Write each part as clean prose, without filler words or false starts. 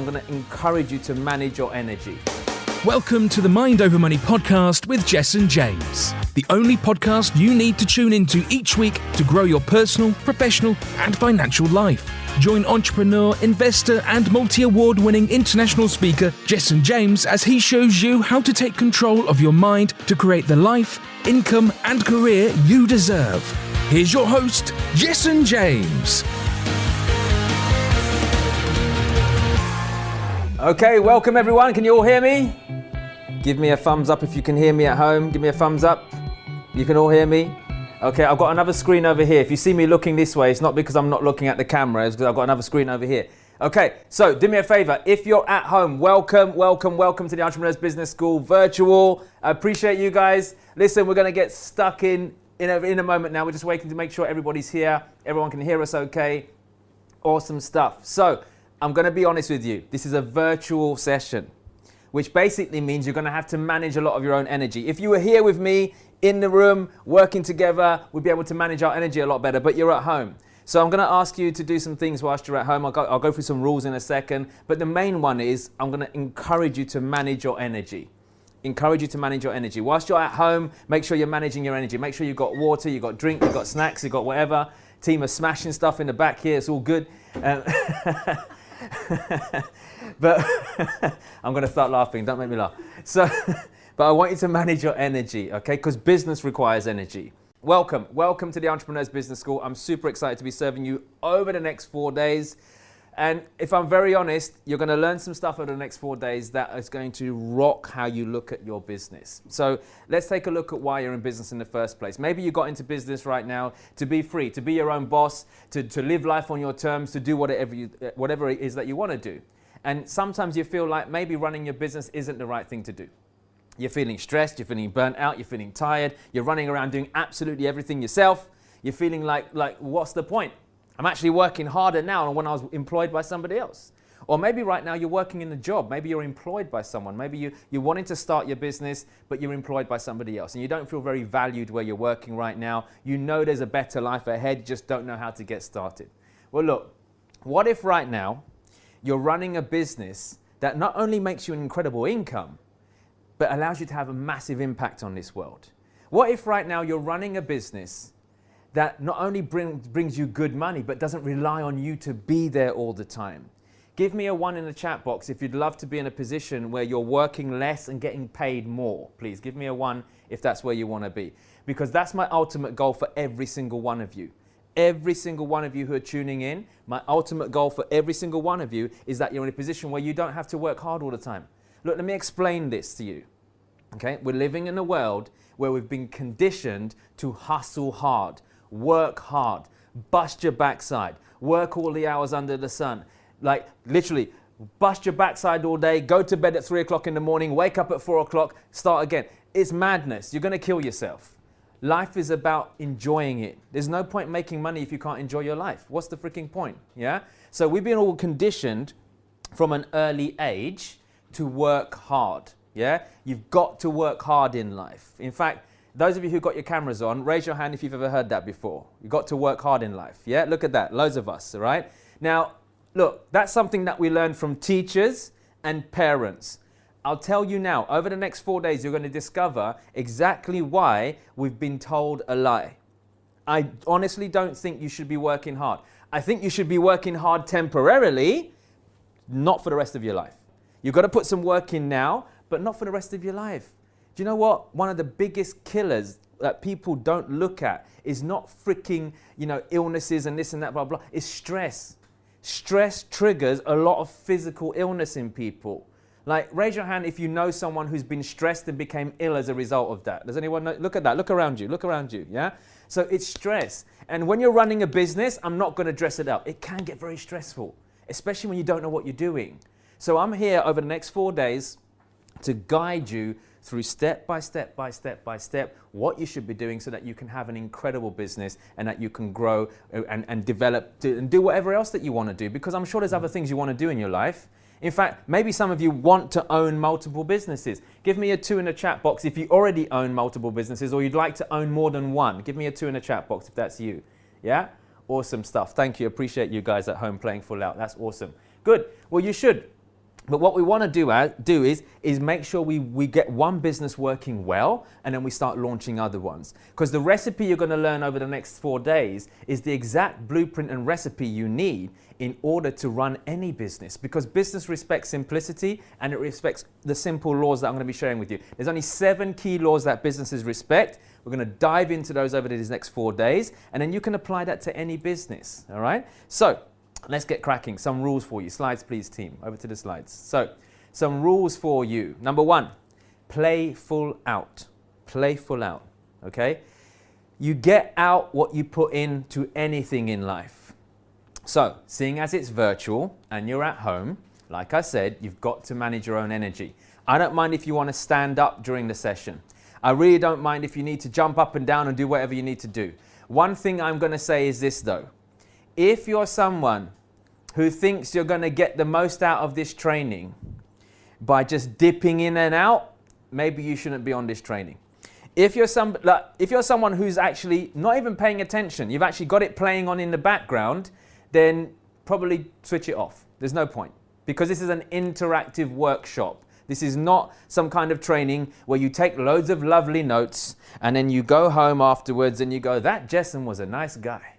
I'm going to encourage you to manage your energy. Welcome to the Mind Over Money podcast with Jessen James, the only podcast you need to tune into each week to grow your personal, professional, and financial life. Join entrepreneur, investor, and multi-award-winning international speaker Jessen James as he shows you how to take control of your mind to create the life, income, and career you deserve. Here's your host, Jessen James. Okay, welcome everyone. Can you all hear me? Give me a thumbs up if you can hear me at home. Give me a thumbs up. You can all hear me? Okay, I've got another screen over here. If you see me looking this way, it's not because I'm not looking at the camera, it's because I've got another screen over here. Okay, so do me a favor. If you're at home, welcome to the Entrepreneurs Business School virtual. I appreciate you guys. Listen, we're gonna get stuck in a moment now. We're just waiting to make sure everybody's here. Everyone can hear us okay. Awesome stuff. So, I'm going to be honest with you. This is a virtual session, which basically means you're going to have to manage a lot of your own energy. If you were here with me in the room, working together, we'd be able to manage our energy a lot better, but you're at home. So I'm going to ask you to do some things whilst you're at home. I'll go through some rules in a second, but the main one is I'm going to encourage you to manage your energy. Encourage you to manage your energy. Whilst you're at home, make sure you're managing your energy. Make sure you've got water, you've got drink, you've got snacks, you've got whatever. Team are smashing stuff in the back here. It's all good. But I'm going to start laughing. Don't make me laugh. So, but I want you to manage your energy, okay? Because business requires energy. Welcome to the Entrepreneurs Business School. I'm super excited to be serving you over the next 4 days. And if I'm very honest, you're going to learn some stuff over the next 4 days that is going to rock how you look at your business. So let's take a look at why you're in business in the first place. Maybe you got into business right now to be free, to be your own boss, to live life on your terms, to do whatever it is that you want to do. And sometimes you feel like maybe running your business isn't the right thing to do. You're feeling stressed, you're feeling burnt out, you're feeling tired, you're running around doing absolutely everything yourself. You're feeling like what's the point? I'm actually working harder now than when I was employed by somebody else. Or maybe right now you're working in a job. Maybe you're employed by someone. Maybe you're wanting to start your business, but you're employed by somebody else. And you don't feel very valued where you're working right now. You know there's a better life ahead. You just don't know how to get started. Well, look, what if right now you're running a business that not only makes you an incredible income, but allows you to have a massive impact on this world? What if right now you're running a business that not only brings you good money, but doesn't rely on you to be there all the time? Give me a 1 in the chat box if you'd love to be in a position where you're working less and getting paid more. Please give me a 1 if that's where you want to be. Because that's my ultimate goal for every single one of you. Every single one of you who are tuning in, my ultimate goal for every single one of you is that you're in a position where you don't have to work hard all the time. Look, let me explain this to you. Okay? We're living in a world where we've been conditioned to hustle hard. Work hard, bust your backside, work all the hours under the sun. Like literally, bust your backside all day, go to bed at 3 o'clock in the morning, wake up at 4 o'clock, start again. It's madness. You're going to kill yourself. Life is about enjoying it. There's no point making money if you can't enjoy your life. What's the freaking point? Yeah? So we've been all conditioned from an early age to work hard. Yeah? You've got to work hard in life. In fact, those of you who got your cameras on, raise your hand if you've ever heard that before. You've got to work hard in life. Yeah, look at that. Loads of us, all right? Now, look, that's something that we learn from teachers and parents. I'll tell you now, over the next 4 days, you're going to discover exactly why we've been told a lie. I honestly don't think you should be working hard. I think you should be working hard temporarily, not for the rest of your life. You've got to put some work in now, but not for the rest of your life. Do you know what? One of the biggest killers that people don't look at is not freaking, illnesses and this and that, blah, blah. It's stress. Stress triggers a lot of physical illness in people. Like, raise your hand if you know someone who's been stressed and became ill as a result of that. Does anyone know? Look at that. Look around you, yeah? So it's stress. And when you're running a business, I'm not going to dress it up. It can get very stressful, especially when you don't know what you're doing. So I'm here over the next 4 days to guide you through step by step what you should be doing so that you can have an incredible business and that you can grow and develop and do whatever else that you want to do, because I'm sure there's other things you want to do in your life. In fact, maybe some of you want to own multiple businesses. Give me a 2 in the chat box if you already own multiple businesses or you'd like to own more than one. Give me a 2 in the chat box if that's you. Yeah? Awesome stuff. Thank you. Appreciate you guys at home playing full out. That's awesome. Good. Well, you should. But what we want to do is make sure we get one business working well, and then we start launching other ones. Because the recipe you're going to learn over the next 4 days is the exact blueprint and recipe you need in order to run any business. Because business respects simplicity, and it respects the simple laws that I'm going to be sharing with you. There's only 7 key laws that businesses respect. We're going to dive into those over these next 4 days, and then you can apply that to any business. All right? So let's get cracking. Some rules for you. Slides, please, team. Over to the slides. So, some rules for you. Number 1, play full out. Play full out. Okay? You get out what you put into anything in life. So, seeing as it's virtual and you're at home, like I said, you've got to manage your own energy. I don't mind if you want to stand up during the session. I really don't mind if you need to jump up and down and do whatever you need to do. One thing I'm going to say is this, though. If you're someone who thinks you're going to get the most out of this training by just dipping in and out, maybe you shouldn't be on this training. If you're someone who's actually not even paying attention, you've actually got it playing on in the background, then probably switch it off. There's no point, because this is an interactive workshop. This is not some kind of training where you take loads of lovely notes and then you go home afterwards and you go, that Jessen was a nice guy,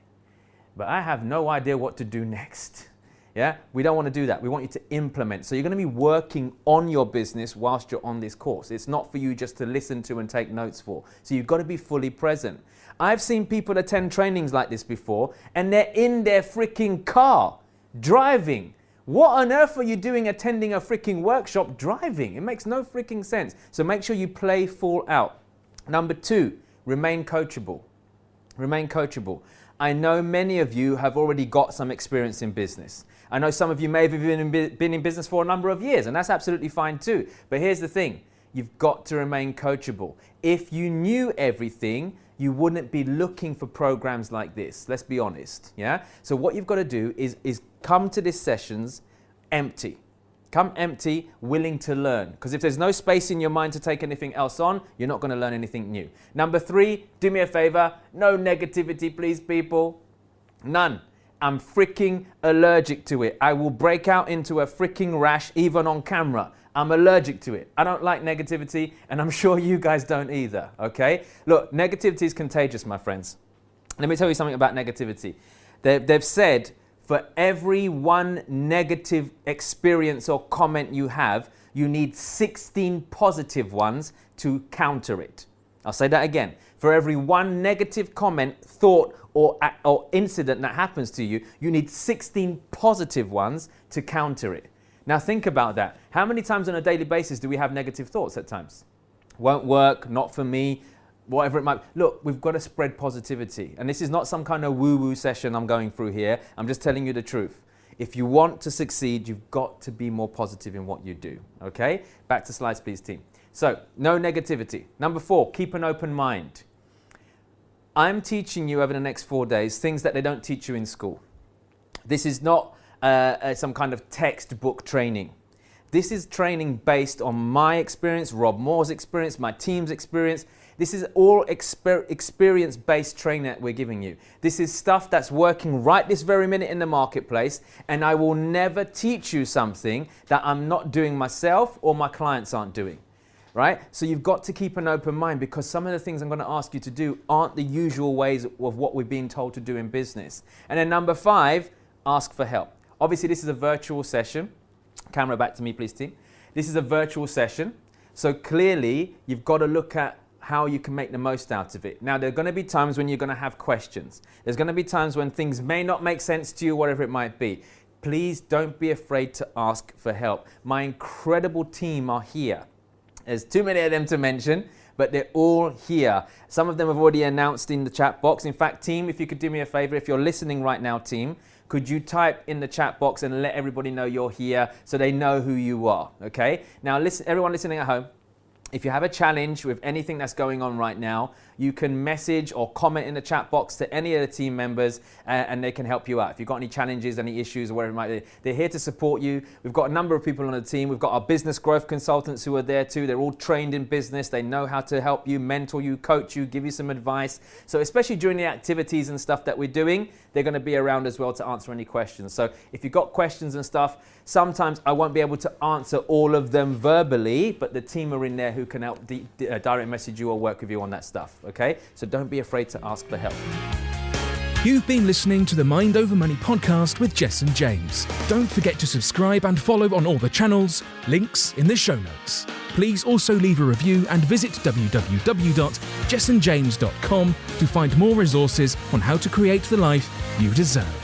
but I have no idea what to do next. Yeah, we don't want to do that. We want you to implement. So you're going to be working on your business whilst you're on this course. It's not for you just to listen to and take notes for. So you've got to be fully present. I've seen people attend trainings like this before, and they're in their freaking car, driving. What on earth are you doing attending a freaking workshop driving? It makes no freaking sense. So make sure you play full out. Number 2, remain coachable. Remain coachable. I know many of you have already got some experience in business. I know some of you may have been in business for a number of years, and that's absolutely fine too. But here's the thing, you've got to remain coachable. If you knew everything, you wouldn't be looking for programs like this. Let's be honest, yeah? So what you've got to do is come to these sessions empty. Come empty, willing to learn. Because if there's no space in your mind to take anything else on, you're not going to learn anything new. Number 3, do me a favor, no negativity, please, people. None. I'm freaking allergic to it. I will break out into a freaking rash even on camera. I'm allergic to it. I don't like negativity, and I'm sure you guys don't either, okay? Look, negativity is contagious, my friends. Let me tell you something about negativity. They've said for every 1 negative experience or comment you have, you need 16 positive ones to counter it. I'll say that again. For every 1 negative comment, thought, or incident that happens to you, you need 16 positive ones to counter it. Now think about that. How many times on a daily basis do we have negative thoughts at times? Won't work, not for me, whatever it might be. Look, we've got to spread positivity. And this is not some kind of woo-woo session I'm going through here. I'm just telling you the truth. If you want to succeed, you've got to be more positive in what you do. Okay? Back to slides, please, team. So, no negativity. Number 4, keep an open mind. I'm teaching you over the next 4 days things that they don't teach you in school. This is not some kind of textbook training. This is training based on my experience, Rob Moore's experience, my team's experience. This is all experience-based training that we're giving you. This is stuff that's working right this very minute in the marketplace, and I will never teach you something that I'm not doing myself or my clients aren't doing. Right? So you've got to keep an open mind, because some of the things I'm going to ask you to do aren't the usual ways of what we're being told to do in business. And then number 5, ask for help. Obviously, this is a virtual session. Camera back to me, please, team. This is a virtual session. So clearly, you've got to look at how you can make the most out of it. Now, there are going to be times when you're going to have questions. There's going to be times when things may not make sense to you, whatever it might be. Please don't be afraid to ask for help. My incredible team are here. There's too many of them to mention, but they're all here. Some of them have already announced in the chat box. In fact, team, if you could do me a favor, if you're listening right now, team, could you type in the chat box and let everybody know you're here so they know who you are, okay? Now, listen, everyone listening at home, If you have a challenge with anything that's going on right now, you can message or comment in the chat box to any of the team members and they can help you out. If you've got any challenges, any issues, or whatever it might be, they're here to support you. We've got a number of people on the team. We've got our business growth consultants who are there too. They're all trained in business. They know how to help you, mentor you, coach you, give you some advice. So especially during the activities and stuff that we're doing, they're going to be around as well to answer any questions. So if you've got questions and stuff, sometimes I won't be able to answer all of them verbally, but the team are in there who can help direct message you or work with you on that stuff, okay? So don't be afraid to ask for help. You've been listening to the Mind Over Money podcast with Jessen James. Don't forget to subscribe and follow on all the channels, links in the show notes. Please also leave a review and visit www.jessenjames.com to find more resources on how to create the life you deserve.